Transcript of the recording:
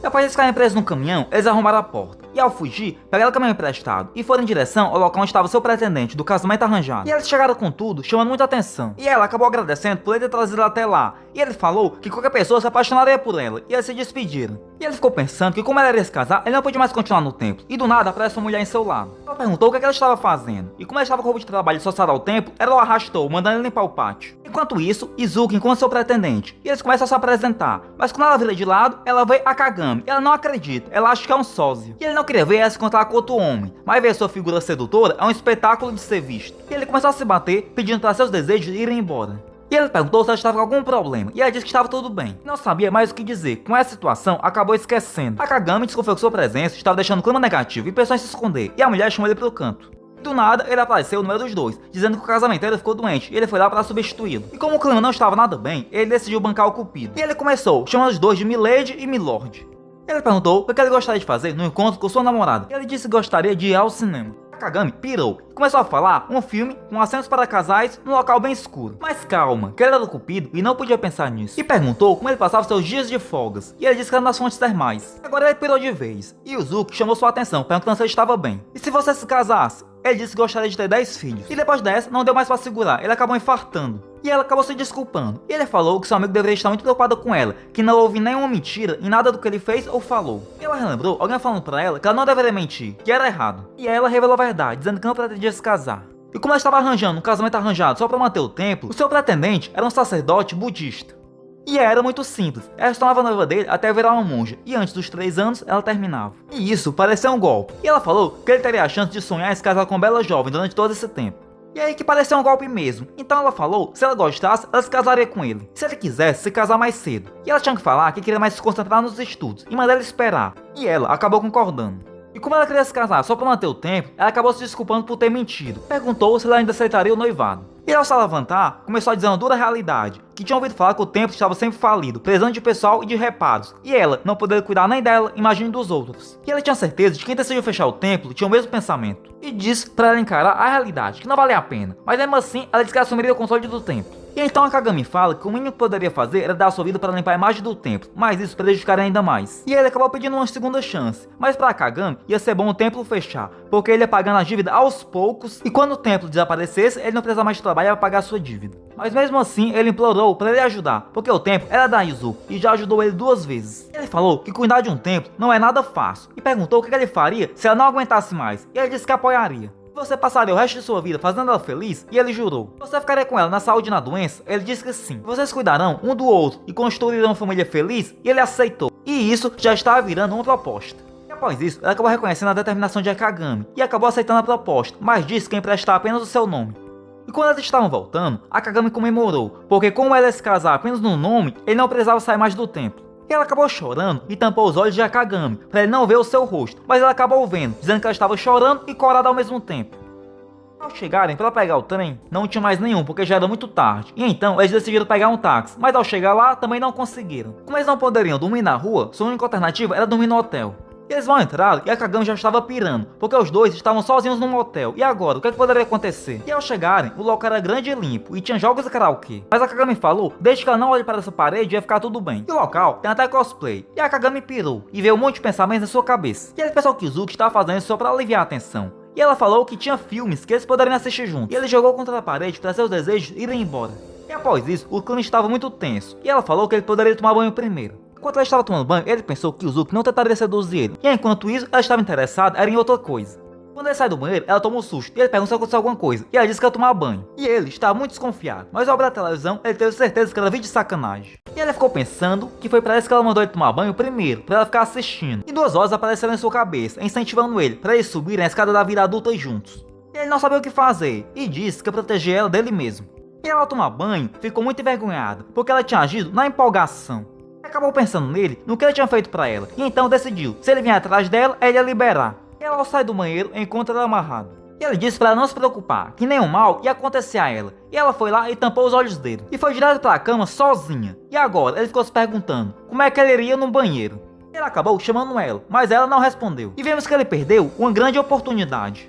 Depois de ficarem presos no caminhão, eles arrombaram a porta. E ao fugir, pegaram o caminhão emprestado e foram em direção ao local onde estava seu pretendente do casamento arranjado. E eles chegaram com tudo, chamando muita atenção. E ela acabou agradecendo por ele ter trazido ela até lá. E ele falou que qualquer pessoa se apaixonaria por ela. E eles se despediram. E ele ficou pensando que como ela iria se casar, ele não podia mais continuar no templo. E do nada aparece uma mulher em seu lado. Ela perguntou o que ela estava fazendo. E como ela estava com roupa de trabalho associada ao templo, ela o arrastou, mandando ele limpar o pátio. Enquanto isso, Izuki encontra seu pretendente. E eles começam a se apresentar. Mas quando ela vira de lado, ela vê a Kagami. E ela não acredita, ela acha que é um sósia. E ele não queria ver ela se encontrar com outro homem. Mas ver sua figura sedutora é um espetáculo de ser visto. E ele começou a se bater, pedindo para seus desejos irem embora. E ele perguntou se ela estava com algum problema, e ela disse que estava tudo bem. Não sabia mais o que dizer. Com essa situação, acabou esquecendo. A Kagami desconfiou que sua presença estava deixando o clima negativo e pensou em se esconder, e a mulher chamou ele pro canto. Do nada, ele apareceu no meio dos dois, dizendo que o casamenteiro ficou doente, e ele foi lá para substituí-lo. E como o clima não estava nada bem, ele decidiu bancar o cupido. E ele começou, chamando os dois de Milady e Milord. Ele perguntou o que ele gostaria de fazer no encontro com sua namorada, e ele disse que gostaria de ir ao cinema. A Kagami pirou e começou a falar um filme com assentos para casais num local bem escuro. Mas calma, que ele era do cupido e não podia pensar nisso. E perguntou como ele passava seus dias de folgas, e ele disse que era nas fontes termais. Agora ele pirou de vez, e Izuki chamou sua atenção, perguntando se ele estava bem. E se você se casasse? Ele disse que gostaria de ter 10 filhos. E depois dessa, não deu mais para segurar, ele acabou infartando. E ela acabou se desculpando. E ele falou que seu amigo deveria estar muito preocupado com ela, que não houve nenhuma mentira em nada do que ele fez ou falou. E ela relembrou alguém falando pra ela que ela não deveria mentir, que era errado. E ela revelou a verdade, dizendo que não pretendia se casar. E como ela estava arranjando um casamento arranjado só para manter o templo, o seu pretendente era um sacerdote budista. E era muito simples, ela se tornava noiva dele até virar uma monja, e antes dos 3 anos ela terminava. E isso pareceu um golpe, e ela falou que ele teria a chance de sonhar em se casar com uma bela jovem durante todo esse tempo. E aí que pareceu um golpe mesmo, então ela falou que se ela gostasse, ela se casaria com ele, se ele quisesse se casar mais cedo. E ela tinha que falar que queria mais se concentrar nos estudos, e mandar ele esperar, e ela acabou concordando. E como ela queria se casar só para manter o tempo, ela acabou se desculpando por ter mentido. Perguntou se ela ainda aceitaria o noivado. E ao se levantar, começou a dizer uma dura realidade, que tinha ouvido falar que o templo estava sempre falido, precisando de pessoal e de reparos, e ela não poderia cuidar nem dela, imagine dos outros. E ela tinha certeza de que quem decidiu fechar o templo tinha o mesmo pensamento, e disse para ela encarar a realidade, que não valia a pena, mas mesmo assim ela disse que assumiria o controle do templo. E então a Kagami fala que o mínimo que poderia fazer era dar sua vida para limpar a imagem do templo, mas isso prejudicaria ainda mais. E ele acabou pedindo uma segunda chance, mas para a Kagami ia ser bom o templo fechar, porque ele ia pagando a dívida aos poucos, e quando o templo desaparecesse, ele não precisava mais trabalhar para pagar sua dívida. Mas mesmo assim, ele implorou para ele ajudar, porque o templo era da Izuki e já ajudou ele 2 vezes. Ele falou que cuidar de um templo não é nada fácil, e perguntou o que ele faria se ela não aguentasse mais, e ele disse que apoiaria. Você passaria o resto de sua vida fazendo ela feliz? E ele jurou. Você ficaria com ela na saúde e na doença? Ele disse que sim. Vocês cuidarão um do outro e construirão uma família feliz? E ele aceitou. E isso já estava virando uma proposta. E após isso, ela acabou reconhecendo a determinação de Kagami e acabou aceitando a proposta, mas disse que ia emprestar apenas o seu nome. E quando eles estavam voltando, a Kagami comemorou, porque como ela ia se casar apenas no nome, ele não precisava sair mais do templo. E ela acabou chorando e tampou os olhos de Kagami, para ele não ver o seu rosto, mas ela acabou vendo, dizendo que ela estava chorando e corada ao mesmo tempo. Ao chegarem para pegar o trem, não tinha mais nenhum, porque já era muito tarde, e então eles decidiram pegar um táxi, mas ao chegar lá, também não conseguiram. Como eles não poderiam dormir na rua, sua única alternativa era dormir no hotel. E eles vão entrar e a Kagami já estava pirando, porque os dois estavam sozinhos num motel, e agora, o que poderia acontecer? E ao chegarem, o local era grande e limpo, e tinha jogos de karaokê. Mas a Kagami falou, desde que ela não olhe para essa parede, ia ficar tudo bem. E o local tem até cosplay, e a Kagami pirou, e veio um monte de pensamentos na sua cabeça. E ele pensou que o Izuki estava fazendo isso só para aliviar a tensão. E ela falou que tinha filmes que eles poderiam assistir juntos, e ele jogou contra a parede para seus desejos irem embora. E após isso, o clima estava muito tenso, e ela falou que ele poderia tomar banho primeiro. Enquanto ela estava tomando banho, ele pensou que o Izuki não tentaria seduzir ele, e enquanto isso, ela estava interessada era em outra coisa. Quando ele sai do banheiro, ela toma um susto, e ele pergunta se aconteceu alguma coisa, e ela disse que ia tomar banho. E ele estava muito desconfiado, mas ao abrir a televisão, ele teve certeza que era vídeo de sacanagem. E ela ficou pensando que foi para isso que ela mandou ele tomar banho primeiro, para ela ficar assistindo. E 2 vozes apareceram em sua cabeça, incentivando ele, para eles subirem a escada da vida adulta juntos. E ele não sabia o que fazer, e disse que ia proteger ela dele mesmo. E ela ao tomar banho, ficou muito envergonhada, porque ela tinha agido na empolgação. Acabou pensando nele, no que ele tinha feito pra ela, e então decidiu, se ele vinha atrás dela, ele ia liberar. E ela ao sair do banheiro, encontra ele amarrado. E ele disse pra ela não se preocupar, que nenhum mal ia acontecer a ela. E ela foi lá e tampou os olhos dele, e foi direto pra cama sozinha. E agora, ele ficou se perguntando, como é que ele iria no banheiro? Ele acabou chamando ela, mas ela não respondeu. E vemos que ele perdeu uma grande oportunidade.